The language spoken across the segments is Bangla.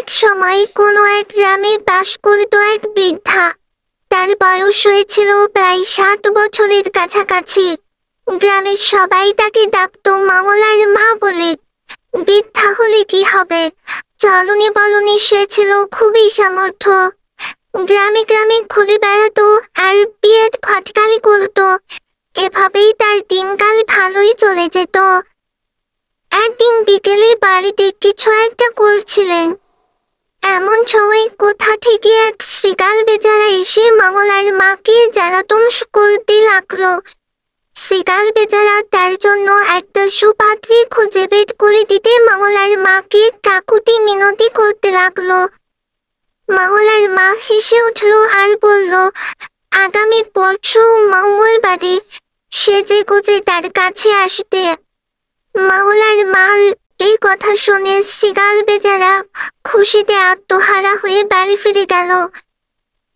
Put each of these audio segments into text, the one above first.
এক সময় কোনো এক গ্রামে বাস করত এক বৃদ্ধা। তার বয়স হয়েছিল প্রায় 60 বছরের কাছাকাছি। গ্রামের সবাই তাকে ডাকতো মঙ্গলার মা বলে। বৃদ্ধা হলে কি হবে, চলনে বলনে সে ছিল খুবই সামর্থ্য। গ্রামে গ্রামে ঘুরে বেড়াতো আর বিয়ের খটকালি করতো। এভাবেই তার দিনকাল ভালোই চলে যেত। একদিন বিকেলে বাড়িতে কিছু একটা করছিলেন, এমন সময় কোথা থেকে এক শিকার বেচারা এসে মঙ্গলার মাকে জ্বালাতন করতে লাগলো। শিকার বেচারা তার জন্য একটা সুপাত্রী খুঁজে বের করে দিতে মঙ্গলার মাকে কাকুতি মিনতি করতে লাগলো। মঙ্গলার মা হেসে উঠল আর বলল, আগামী পরশু মঙ্গলবারে সেজে গুজে তার কাছে আসতে। মঙ্গলার মার এই কথা শুনে শিকার বেচারা খুশিতে আত্মহারা হয়ে বাড়ি ফিরে গেল।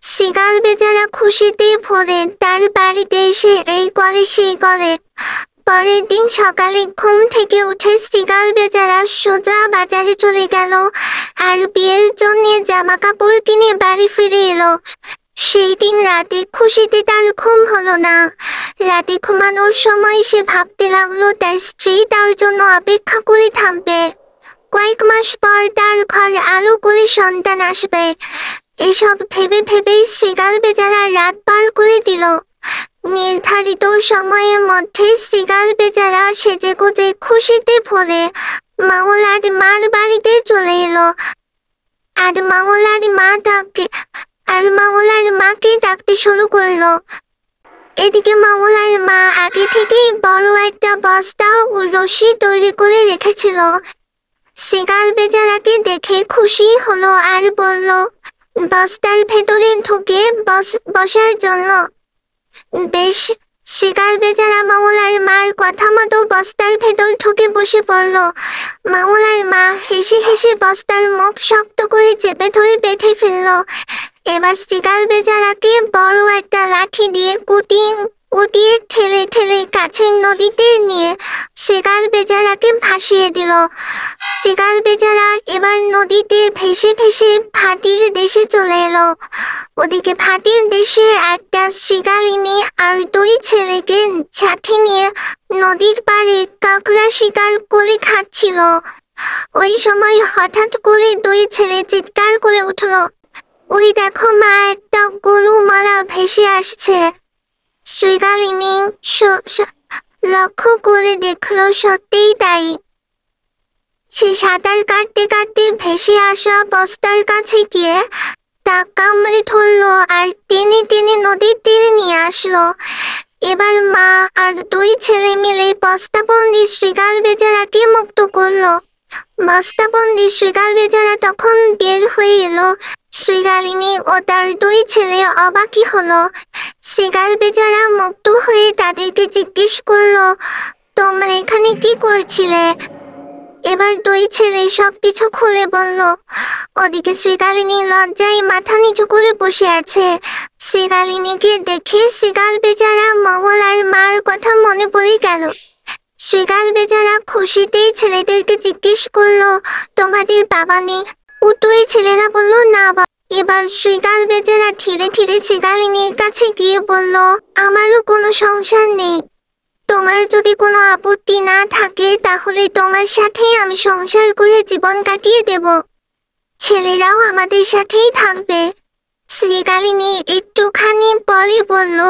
শিকার বেচারা খুশিতে ভরে তার বাড়িতে এসে এই করে সেই করে। পরের দিন সকালে ঘুম থেকে উঠে শিকার বেচারা সোজা বাজারে চলে গেল আর বিয়ের জন্য জামা কাপড় কিনে বাড়ি ফিরে এলো। সেই দিন রাতে খুশিতে তার ঘুম হলো না। রাতে ঘুমানোর সময় সে ভাবতে লাগলো তার স্ত্রী তার জন্য অপেক্ষা করে থাকবে। কয়েক মাস পর তার ঘরে আলো করে সন্তান আসবে। এসব ভেবে ভেবেই শিকার বেচারা রাত পার করে দিল। নির্ধারিত সময়ের মধ্যে শিকার বেচারা সেজে গুজে খুশিতে ভরে মঙ্গলার মার বাড়িতে চলে এলো। আর মঙ্গলার মাকে ডাকতে শুরু করলো। এদিকে মঙ্গলার মা আগে থেকেই বড় একটা বস্তা ও রশি তৈরি করে রেখেছিল। শিকার বেচারাকে দেখে খুশি হলো আর বলল, বস্তার ভেতরে ঢুকে বসার জন্য। বেশ, শিকার বেচারা মঙ্গলার মার কথা মতো বস্তার ভেতর ঢুকে বসে পড়ল। মঙ্গলার মা হেসে হেসে বস্তার মুখ শক্ত করে চেপে ধরে বেঁধে ফেলল। এবার শিকার বেচারাকে বড় একটা লাঠি দিয়ে কুটিয়ে ঠেলে ঠেলে কাছের নদীতে নিয়ে শিকার বেচারাকে ভাসিয়ে দিল। শিকার বেচারা এবার নদীতে ভেসে ভেসে ভাটির দেশে চলে এলো। ওদিকে ভাটির দেশে একটা শিকারিনী আর 2 ছেলেকে সাথে নিয়ে নদীর পাড়ে কাঁকড়া শিকার করে খাচ্ছিল। ওই সময় হঠাৎ করে 2 ছেলে চিৎকার করে উঠল, ওই দেখো মা, একটা গরু মারা ভেসে আসছে। শিকারিনী লক্ষ্য করে দেখলো সত্যিই তাই। সে সাঁতার কাটতে কাটতে ভেসে আসা বস্তার কাছে গিয়ে তা কামড়ে ধরলো আর টেনে টেনে নদীর তীরে নিয়ে আসলো। এবার মা আর 2 ছেলে মিলে বস্তাবন্দি শিকার বেচারাকে মুক্ত করলো। বস্তাবন্দি শিকার বেচারা তখন বের হয়ে এলো। শিকারিনী ও তার 2 ছেলে অবাকই হলো। শিকার বেচারা মুক্ত হয়ে তাদেরকে জিজ্ঞেস করলো, তোমরা এখানে কি করছিলে? এবার 2 ছেলে সবকিছু খুলে বলল। ওদিকে শিকারিনী লজ্জায় মাথা নিচু করে বসে আছে। শিকারিনীকে দেখে শিকার বেচারা মঙ্গলার মার কথা মনে পড়ে গেল। শিকার বেচারা খুশিতেই ছেলেদেরকে জিজ্ঞেস করলো, তোমাদের বাবা নেই? উত্তরে ছেলেরা বলল, না বাবা। এবার শিকার বেচারা ধীরে ধীরে শিকারিনীর কাছে গিয়ে বলল, আমারও কোনো সংসার নেই। তোমার যদি কোনো আপত্তি না থাকে তাহলে তোমার সাথেই আমি সংসার করে জীবন কাটিয়ে দেব। ছেলেরাও আমাদের সাথেই থাকবে। শিকারিনী একটুখানি পরে বলল,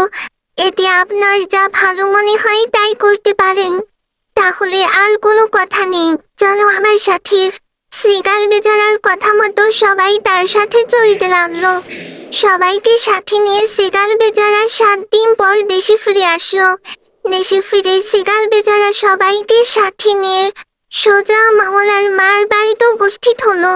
এতে আপনার যা ভালো মনে হয় তাই করতে পারেন। তাহলে আর কোনো কথা নেই, চলো আমার সাথে। শিকার বেচারার কথা মতো সবাই তার সাথে চলতে লাগলো। সবাইকে সাথে নিয়ে শিকার বেচারা 7 দিন পর দেশে ফিরে আসলো। দেশে ফিরে শিকার বেচারা সবাইকে সাথে নিয়ে সোজা মঙ্গলার মার বাড়িতে উপস্থিত হলো।